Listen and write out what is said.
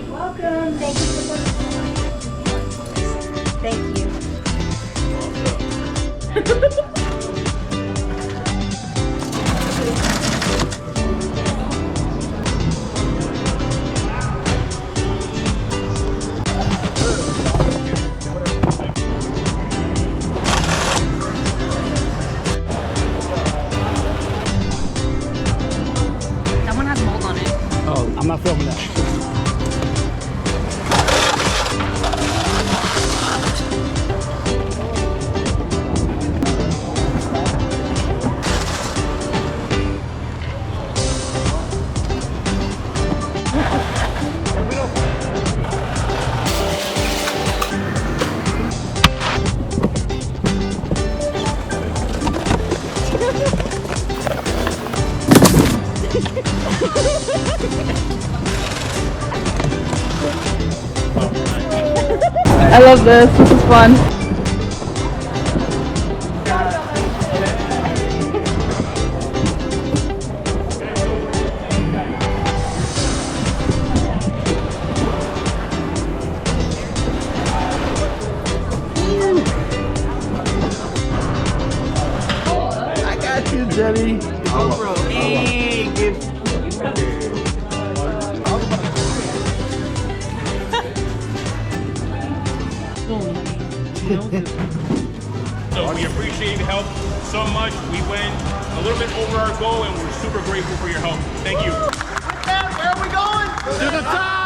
Welcome. Thank you for coming. Thank you. That one has mold on it. Oh, I'm not filming that. I love this. This is fun. I got you, Jenny. GoPro. Hey, give. So we appreciate your help so much. We went a little bit over our goal and we're super grateful for your help. Thank you. Where are we going? To the top!